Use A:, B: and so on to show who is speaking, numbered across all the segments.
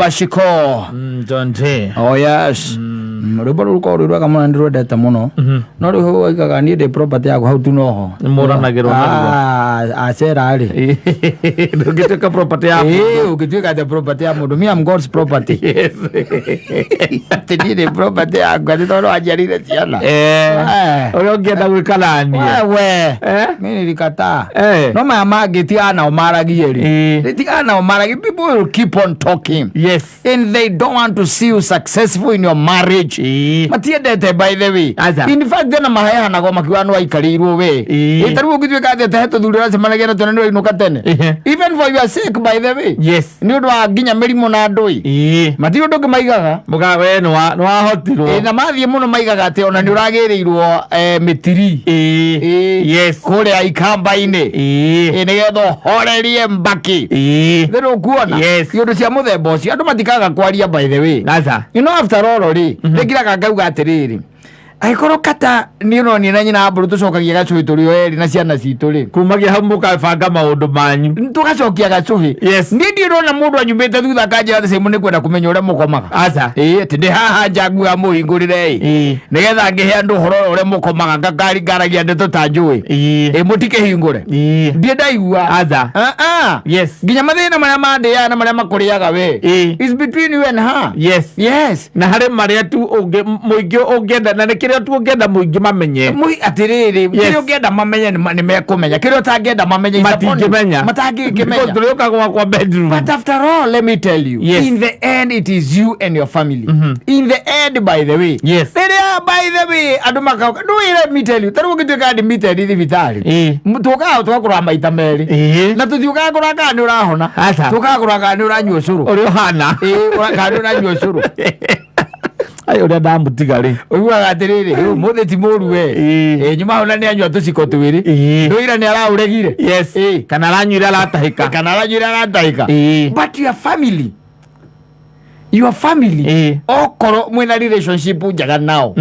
A: Bashiko.
B: Don't say.
A: Oh yes. Ruba ruko ruba kama ndiro data muno. No ruho ikaga ni de property yako how to know.
B: Mora na gero na.
A: Asera ali.
B: Ukitaka property yako.
A: Ukitaka the property yako. Me I'm God's property. Yes. Tini de property yako ndiro ajarire ciana.
B: Oyo ngenda gwikarani.
A: Wewe. Mimi nilikata. No mama getiana omaragieri. Getiana omaragi, people will keep on talking.
B: Yes.
A: And they don't want to see you successful in your marriage. Matiendete by the way. In fact then mahaya nago makiugaga niwaikariirwo we. Itaruo gitweka ate heto thurira semanagia na tonendo inuka tene. Even for your sake by the way.
B: Yes.
A: Ni undu wa nginya mirimo na ndui. Mati undu maigaga.
B: Muga we no hotirwo.
A: Na mathie muno maigaga ate ona ni uragirirwo mitiri. Yes. Kule aikamba-ine. Nigetho horerie mbaki. Thero kuona.
B: Yes.
A: Yundu cia muthemba ucio andu matikaga kwaria by the way. You know after all ri ngiraga ngauga atiriri aikoro kata nino ni na nyina aburu tucokagia gacuhi turi eri na ciana citu ri
B: kumagia hau mukabanga maundu manyu
A: tugacokia gacuhi.
B: Yes.
A: Ni ndirona mundu anyumite thutha kanjira themu ni kwenda kumenya uria mukomaga
B: aca
A: tindi haha njangu ya muhingurire nigetha ngihe andu horo uria mukomaga ngakari ngaragia ndeto ta njui mutike hingure ndie ndaigua
B: aca yes
A: nginya mathina maria mandia na maria makuriaga we is between you and her.
B: Yes.
A: Yes.
B: Na hare maria tu muingi ungenda na kiria tu ungenda muingi mamenye
A: atiriri kiria ungenda mamenye ni mekumenya kiria utangenda mamenye
B: matingimenya
A: matangimenya
B: turoka kwa bedroom.
A: But after all let me tell you,
B: yes,
A: in the end it is you and your family. In the end by the way,
B: yes,
A: by the way andu makauka no let me tell you taru gitweka admitted thibitari tuka twakura maita meri na tuthiuka kuraka ni urahona tuka kuraka ni uranyua curu
B: uri hana
A: uraka ni uranyua curu
B: ayo ria ndamutigari
A: uguaga atiriri muthe ti muru we nyuma ona ni anyua tuciko twiri nduira ni arauregire.
B: Yes. Kana aranyuira aratahika
A: but your family okoro mwina relationship njaga nao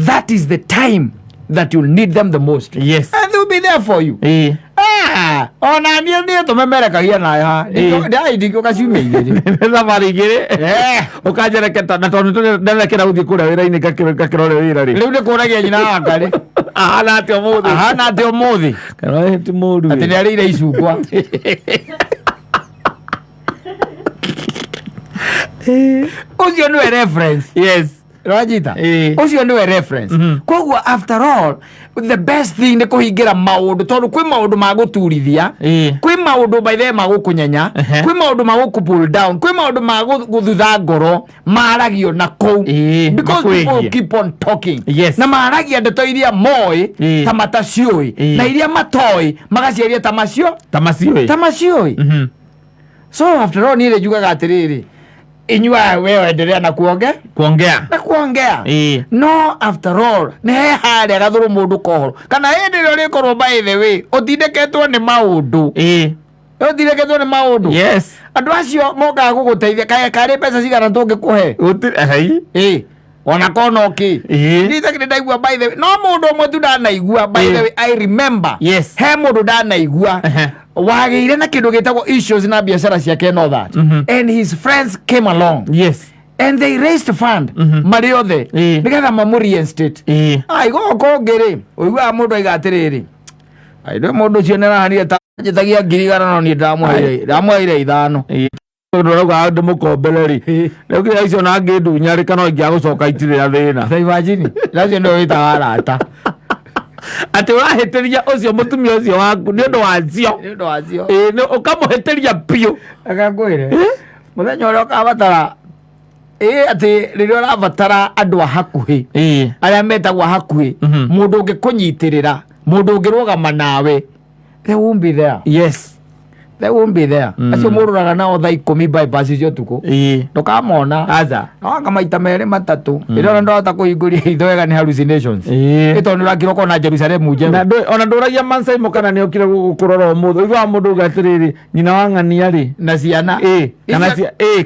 A: that is the time that you'll need them the most.
B: Yes.
A: And they'll be there for you. Ona ni tumemerekagia nayo ha ndai ndiko kaciumeire
B: thabari igiri ukanjereketa na tondu nderekera uthii kuria wira-ini ngakirore wira ri
A: riu ni kuragia nyina waka ri
B: ahana ati umuthi kana ti muru
A: ati ni arire icungwa ucio ni reference.
B: Yes.
A: Rajita ucio ni reference. Kogwa after all the best thing ni kuhingira maundu tondu kwi maundu ma guturithia kwi maundu by the magukunyenya kwi maundu ma pull down kwi maundu ma guthutha ngoro maragio na kou because people keep on talking.
B: Yes.
A: Na maragia ndeto iria moi ta matacioi na iria matoi magaciaria tamacioi. So after all ni ile juga gatiriri inyua wewe endelea na kuongea no after all ne hali agathuru mundu kohoro kana hende ro rikorwo by the way utindeketwo ni maundu.
B: Yes.
A: Andu acio moka guguteithia kare pesa cigana tungikuhe ona konoki nditakire ndaigua by the way no mundu umwe tu ndanaigua by the way I remember.
B: Yes.
A: He mundu ndanaigua wageire na kindu gitagwo issues na biashara ciake no that and his friends came along.
B: Yes.
A: And they raised fund mari othe nigetha mamuri estate ai goko ngiri uigua mundu aiga atiriri ai ndo mundu cio nerahanire ta njitagia ngirigana no ni ndamwaire 5
B: ndoraga andu mukombereri riu kira icio na ngindunya ri kana ingia gucoka itirira thina
A: imagine lacio ndo wita warata
B: ati urahitiria ucio mutumia ucio waku ni undu wacio ni ukamuhitiria piu
A: akakwire muthenya uria ukabatara ati riria urabatara andu a hakuhi aria metagwo hakuhi mundu ungikunyitirira mundu ungirugama nawe they won't be there.
B: Yes.
A: They won't be there. Acio mururaga nao thaa 10 bypass cio tuku ndukamona
B: aza
A: no maita meri matatu ira ndota kuhinguria itho wega ni hallucinations ito ni rakiro kona Jerusalem nje
B: na ona nduragia mansai mukana ni okire gukurora umutho igwa mundu gatiriri nyina wa ng'ania ri
A: na ciana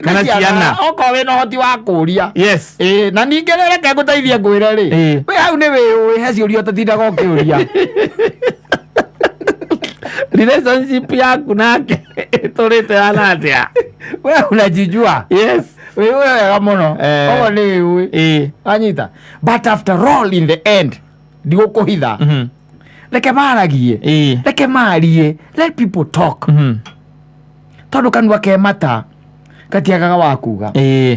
B: kana ciana
A: oko we no hoti wa kuria.
B: Yes.
A: Na ningerere ka guteithia ngwire ri we hau ni we he ciuria tatindaga ukiuria
B: relationship yaku nake iturite anatia
A: wewe unajijua
B: yes
A: wewe gamono ogo ni wewe anyita but after all in the end ndigukuhitha reke maragie reke marie let people talk tondu kanua ke mata katiagaga wakuga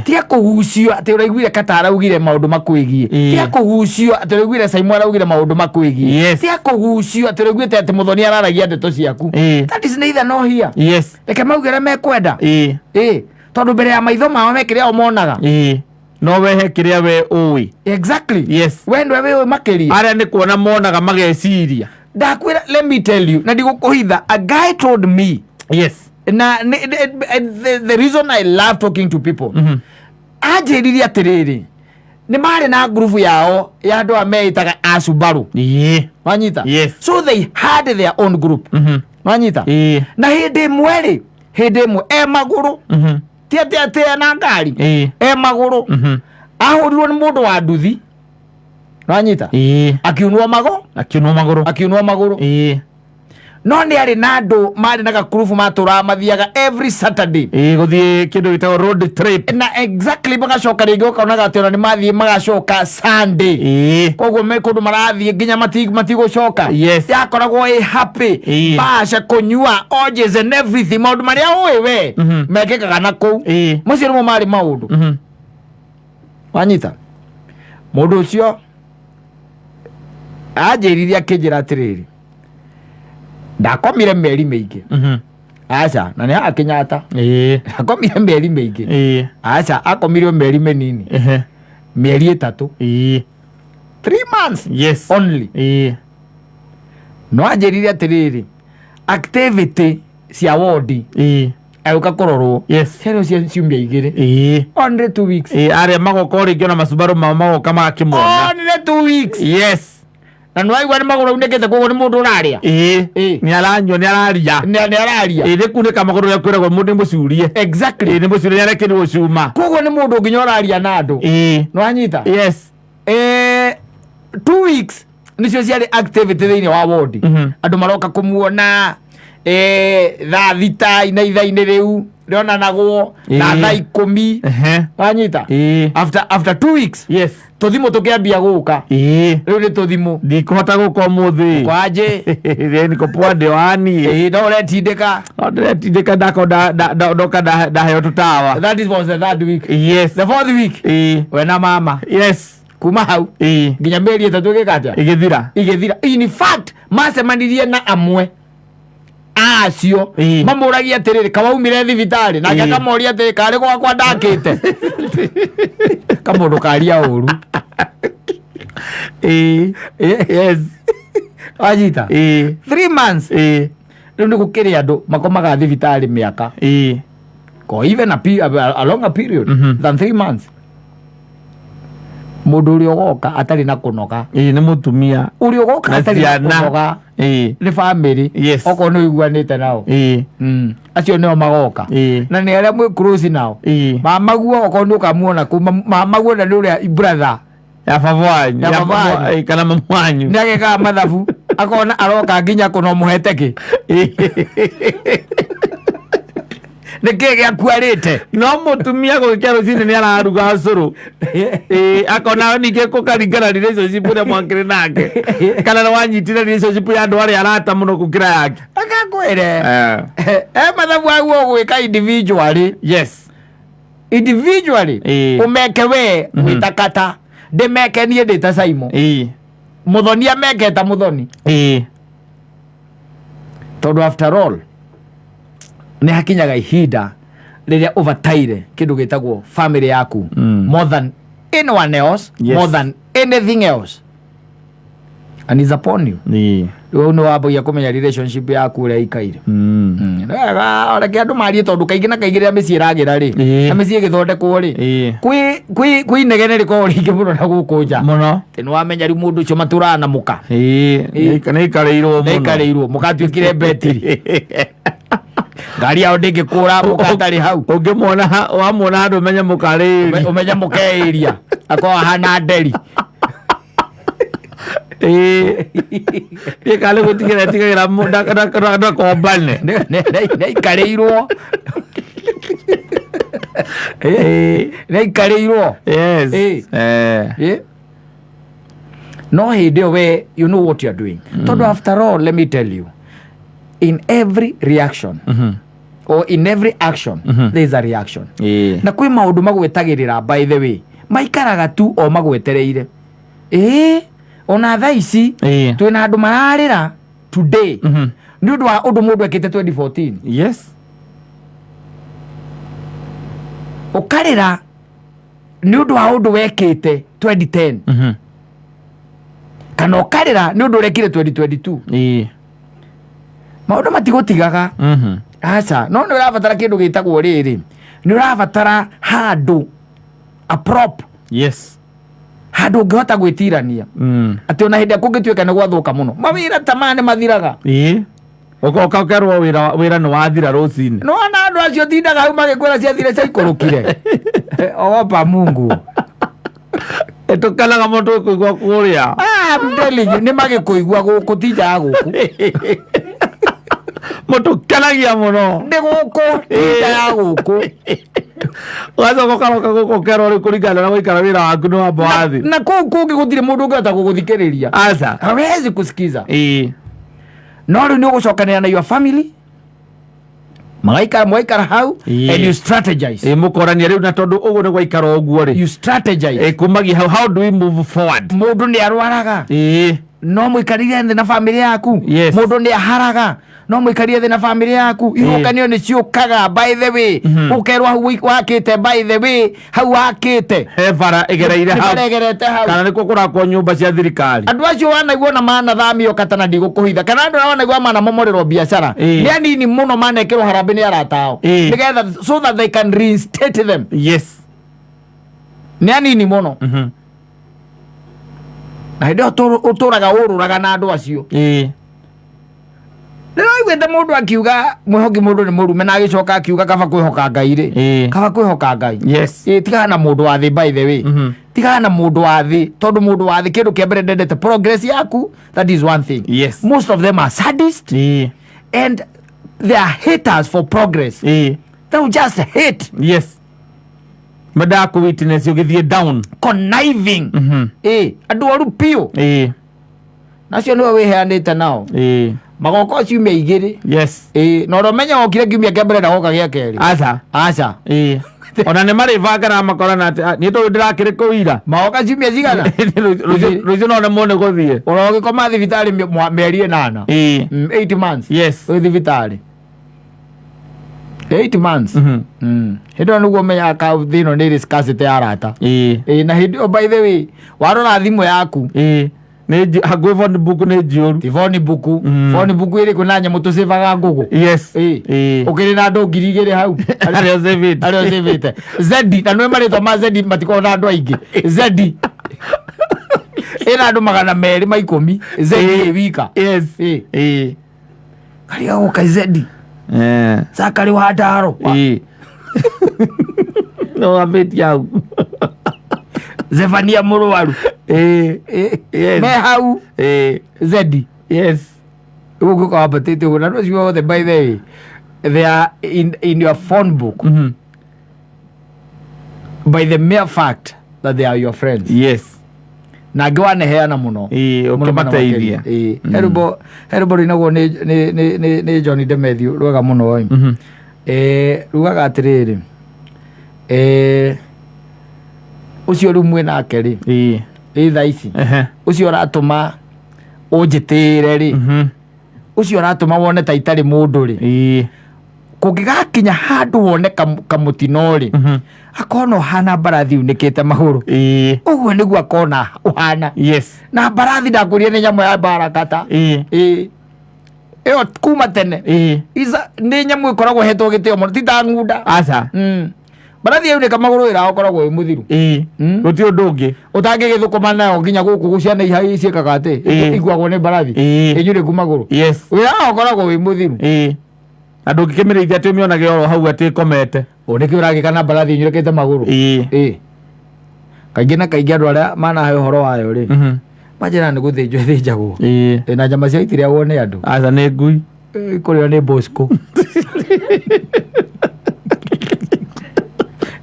A: tia kuhucio ati uraiguire katara ugire maundu makwigie tia kuhucio ati uraiguire Saimwa ugire maundu makwigie tia kuhucio ati uraiguite ati Muthoni araragia ndeto ciaku that is neither no here reke maugire mekwenda tondu mbere ya maitho mao mekire o monaga
B: no wehe kiria we uwi
A: exactly we ndwe we makiria
B: aria ni kuona monaga mageciria
A: ndakwira let me tell you na ndigukuhitha a guy told me na the reason I love talking to people ajiriria atiriri ni mari na group yao ya andu ameitaga asubaru wanyita so they had their own group wanyita na hindi mweri hindi mwe maguru tia na ngari maguru ahurirwo ni mundu wa nduthi wanyita akiunwa maguru no ni ari na andu mari na gakurufu matura mathiaga every Saturday
B: guthie kindu gitao road trip
A: na exactly magacoka ringi ukaonaga ati ona ni mathie magacoka Sunday koguo me kundu marathie nginya matigucoka yakoragwo happy basha kunyua orgies and everything maundu maria uwi we mekekaga na kou mucio nimo mari maundu wanyita mundu ucio ajiriria kinjira atiriri ndakomire meri mingi acha na ni akinyata ndakomire meri mingi acha akomire meri menini meri 3 3 months only no ajiriria atiriri activity cia wodi auka kororwo hero cia ciumbia igiri only 2 weeks
B: aria magokori ngiona masubaru magoka makimona
A: only 2 weeks na nwaigwa ni maguru ndekete kogo ni mundu uraria
B: ni aranywa ni araria riku ni kamaguru ya kwiragwo mundu mucurie
A: exactly
B: ni mucurie areke ni gucuma
A: kogo ni mundu nginya uraria na andu nwanyita 2 weeks nicio ciari activity thiini wa ward andu maroka kumuona thaa thita ina ithaini riu rionanagwo na thaa 10 wanyita after 2 weeks tuthimo tukiambia guka riu ni tuthimo
B: ndikuhota guka umuthi
A: kwaje
B: ni kopwande wani
A: no retindika
B: ndoka ndaheyo tutawa
A: that was the third week
B: the
A: fourth week we na mama kuma hau nginya meri 3 gikaja igithira in fact macemanirie na amwe acio mamuragia atiriri kawaumire thibitari na akamoria atiri kari gwakwa ndakite kamundu karia uru ajita 3 months riu ni gukiri andu makomaga thibitari miaka ko even a longer period than 3 months mundu uri ogoka atari na kunoga
B: ni mutumia
A: uri ogoka atari na kunoga ni family oko no iguanite nao acio neo magoka na ni aria mwe close nao mamaguo oko no kamuona ku mamaguo na uri brother
B: ya favwanyu kana mamwanyu
A: ni ageka mathabu akona aroka nginya kuno muheteki nike akuarite
B: no mutumia gukia rucini ni araruga curu akona nike kukaringana relationship ria mwankire nake kana no wanyitire relationship ya andu aria arata muno gukira yake
A: akakwire mathabu aguo gwika individually umeke we witakata ndimeke nie ndita Saimo Muthoni ameketa Muthoni tondu after all ni hakinyaga ihinda riria overtire kindu gitagwo family yaku more than anyone else more than anything else and is upon you riu no wabo ya kumenya relationship yaku ria ikaire ora ke andu mari tondu kaingi na kaingi ria meci iragira ri na meci igithondekwo ri kwi negene riko ringi muno na gukunja
B: muno
A: tinu wamenya ri mundu ucio maturana muka
B: kana ikareirwo
A: mukatuikire betiri ngari yao ndingikura mukatari hau
B: ungimwona wamwona andu umenya mukariria
A: umenya mukeiria akwa hana nderi
B: kale gutigira mundu kombane
A: niwaikariirwo niwaikariirwo no hindi ĩyo we you know what you are doing tondu after all let me tell you in every reaction or in every action there is a reaction na kwĩ maũndũ magwetagĩrĩra by the way maikaraga tu o magwetereire ona thaa ici twĩna andũ mararĩra today nĩ ũndũ wa ũndũ mũndũ ekĩte 2014
B: yes
A: ũkarĩra nĩ ũndũ wa ũndũ wekĩte 2010 kana ũkarĩra nĩ ũndũ ũrekire 2022 maũndũ matigũtigaga aca no nĩ ũrabatara kĩndũ gĩtagwo rĩrĩ nĩ ũrabatara handũ a prop
B: yes
A: handũ ũngĩhota gwĩtirania atĩ ona hĩndĩ kũngĩtuĩka nĩ gwathũka mũno mawĩra ta maya nĩ mathiraga
B: ũkerwo wĩra nĩ wathira rũcinĩ
A: no ona andũ acio tindaga hau magĩkwĩra ciathire ciaikũrũkire ogopa Mungu
B: tũkenaga mũndũ ũkũigua kũrĩa
A: nĩ magĩkũigua gũkũ tindaga gũkũ
B: mũndũ kenagia mũno
A: nĩ gũkũ tindaga gũkũ
B: ũgacoka ũkaroka gũkũ ũkerwo rĩ kũringana na gũikara wĩra waku nĩ wamba wathi
A: na kũu kũngĩ gũtirĩ mũndũ ũngĩhota gũgũthikĩrĩria
B: aca
A: hawezi kusikiza no rĩu nĩ ũgũcokanĩra na your family mwaikara hau and you strategize
B: mũkorania rĩu na tondũ ũguo nĩ gwaikara ũguo rĩ
A: you strategize
B: kumagia how do we move forward
A: mũndũ nĩ arwaraga no mũikarire thĩ na family yaku mũndũ nĩ aharaga no mũikarire thĩ na family yaku ihokanio nĩ ciũkaga by the way ũkerwo hau wakĩte by the way hau wakĩte
B: he bara ĩgereire hau kana nĩkuo kũrakwo nyũmba cia thirikari
A: andũ acio wanaiguo na manathamio katana ndigũkũhitha kana andũ arĩa wanaiguo manamomorerwo biacara nĩ anini mũno manekĩrwo harambĩ nĩ arata ao nĩgetha so that they can reinstate them
B: yes
A: nĩ anini mũno na hĩndĩ ĩyo ũtũraga ũrũraga na andũ acio nĩraiguĩte mũndũ akiuga mwĩhoki mũndũ nĩ mũrume na agĩcoka akiuga kaba kwĩhoka Ngai rĩ kaba kwĩhoka Ngai tigana na mũndũ wa thĩ by the way tigana na mũndũ wa thĩ tondũ mũndũ wa thĩ kĩndũ kĩa mbere ndendete progress yaku that is one thing most of them are sadists and they are haters for progress they will just hate
B: madaku witness ũgĩthiĩ down
A: conniving andũ oru piũ nacio nĩwe wĩheanĩte nao magoko ciumia igĩrĩ na ũromenya okire kiumia kĩa mbere ndagoka gĩa kerĩ aca
B: ona nĩ marĩbanga na makorana atĩ nĩ tondũ ndĩrakĩrĩ kũira
A: magoka ciumia cigana
B: rũciũ no nemwo nĩ gũthiĩ
A: ũrogĩkoma thibitarĩ mĩeri 8 8 months wĩ thibitarĩ 8 months hĩndĩ ĩyo nĩguo menyaga thĩ ĩno nĩ riskacĩte ya arata na hĩndĩ ĩyo by the way warora thimũ yaku
B: hakuhĩ phone book nĩ njĩũru
A: ti phone book phone book ĩrĩkũ na nyamũ tũcĩbaga ngũgũ ũkĩrĩ na andũ 2,000 hau arĩa ũcĩbĩte zedi na nĩwe marĩtwa ma zedi matikoragwo na andũ aingĩ zedi ĩna andũ 210 zedi wika karĩa gũka zedi sakari wa ndaro
B: no wambĩtie hau
A: Zefania mũrwaru me hau zedi ũguo kawabatĩte ũguo na rũcio wothe by the way they are in your phone book by the mere fact that they are your friends na angĩ waneheana mũno
B: ũkĩmateithia
A: herbo rĩinagwo nĩ John Demethiu rwega mũno rugaga atĩrĩrĩ ucio rumwe nake rĩ thaa ici ucio ratũma ũnjĩtĩre rĩ ucio ratũma wone ta itarĩ mũndũ rĩ kũngĩgakinya handũ wone kamũtino rĩ akona ũhana mbarathi unĩkĩte magũrũ ũguo nĩguo akona ũhana na mbarathi ndakũria nĩ nyamũ ya barakata ĩyo kuma tene nĩ nyamũ ĩkoragwo hetwo gĩtĩo mũno ti ta ng'unda mbarathi ĩyo nĩ kamagũrũ ĩra ũkoragwo wĩ mũthiru
B: gũtirĩ ũndũ ũngĩ
A: ũtangĩgĩthũkũma nayo nginya gũkũ gũciana ihai ciĩkaga atĩ iguagwo nĩ mbarathi ĩnyurĩku magũrũ wĩra ũkoragwo wĩ mũthiru
B: andũ ngĩkĩmĩrĩithia atĩ mĩonage oro hau atĩ komete
A: nĩkĩ ũragĩka na mbarathi ĩnyũrĩkĩte magũrũ kaingĩ na kaingĩ andũ arĩa manahe ũhoro wayo rĩ majira nĩ gũthĩnjwo ĩthĩnjagwo na nyama cia itirĩagwo nĩ andũ
B: aca nĩ ngui
A: kũrĩo nĩ Bosco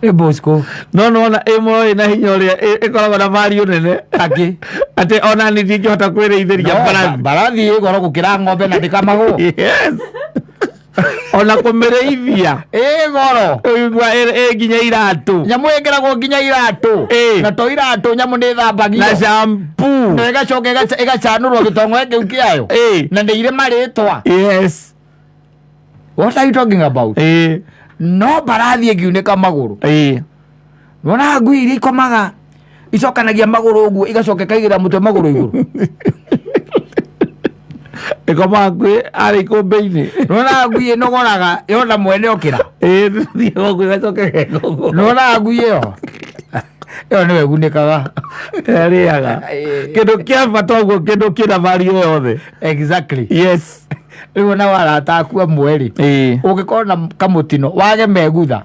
A: nĩ Bosco
B: no nona ĩmwe na hinya ũrĩa ĩkoragwo na value nene atĩ ona nĩ ndingĩhota kwĩrĩithĩria
A: mbarathi ĩ goro gũkĩra ng'ombe na ndĩkamagwo
B: ona kũmĩrĩithia
A: goro
B: nginya iratũ
A: nyamũ ĩkĩragwo nginya iratũ na to iratũ nyamũ nĩ thambagio
B: na shampoo
A: na ĩgacoka ĩgacanũrwo gĩtongo kĩu kĩayo na nĩ irĩ marĩtwa what are you talking about no mbarathi ĩngiunĩka magũrũ nona ngui iria ikomaga icokanagia magũrũ ũguo igacoka ĩkaigĩra mũtwe magũrũ igũrũ
B: ĩkomaga ngui arĩ ikũmbĩ-inĩ
A: nona ngui ĩnogoraga yona mwene okĩra nona ngui ĩyo nĩwe ĩgunĩkaga
B: ĩrĩaga kĩndũ kĩa bata ũguo kĩndũ kĩna value yothe
A: exactly
B: yes
A: rĩu ona warata aku amwe rĩ ũngĩkorwo na kamũtino wage megutha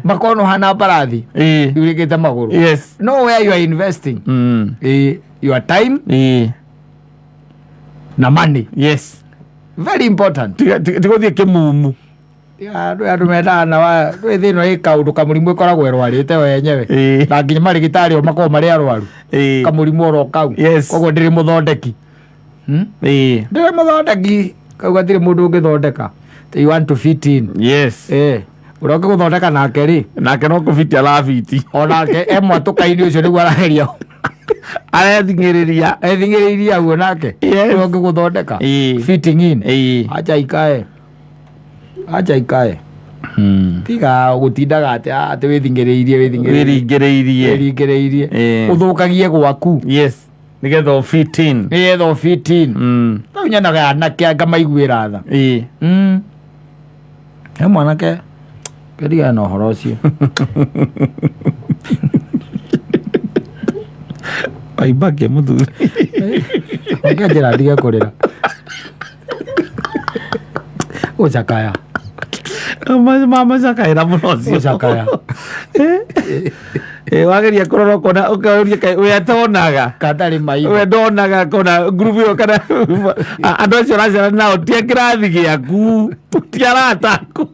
A: makorwo hana mbarathi yurĩkĩte magũrũ no where you are investing your time na money very important
B: tigũthiĩ kĩmumu
A: andũ mendaga na thĩno ĩ kaũndũ kamũrimũ ĩkoragwo ĩrwarĩte wenyewe na nginya marĩgĩtarĩ o makorwo marĩ arwaru kamũrimũ oro kau koguo ndĩrĩ mũthondeki ndĩrĩ mũthondeki kau gatirĩ mũndũ ũngĩthondeka you want to fit in ũrĩa ũngĩgũthondeka nake rĩ
B: nake no kũbiti arabiti
A: onake emwatũka-inĩ ũcio nĩguo araheria
B: arethingĩrĩria
A: guo nake ũrĩa ũngĩgũthondeka fitting in acha ikae tiga gũtindaga atĩ wĩthingĩrĩirie ũthũkagie gwaku
B: nĩgetha
A: fit in rĩu nyonaga anake ngamaiguĩra tha he mwanake kĩrigana na ũhoro ũcio
B: aibakia mũthuri
A: ngĩanjĩra ndige kũrĩra ũcakaya
B: mamacakaĩra mũno ũcio
A: ũcakaya
B: wageria kũrora kona ũkaũria we atonaga
A: katarĩ maitho
B: we ndonaga kona group ĩyo kana andũ acio ũracera nao ti kĩrathi gĩaku ti arata aku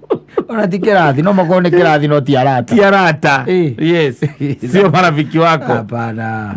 A: ona ti kĩrathi no makorwo nĩ kĩrathi no ti arata
B: yes sio marafiki wako
A: hapana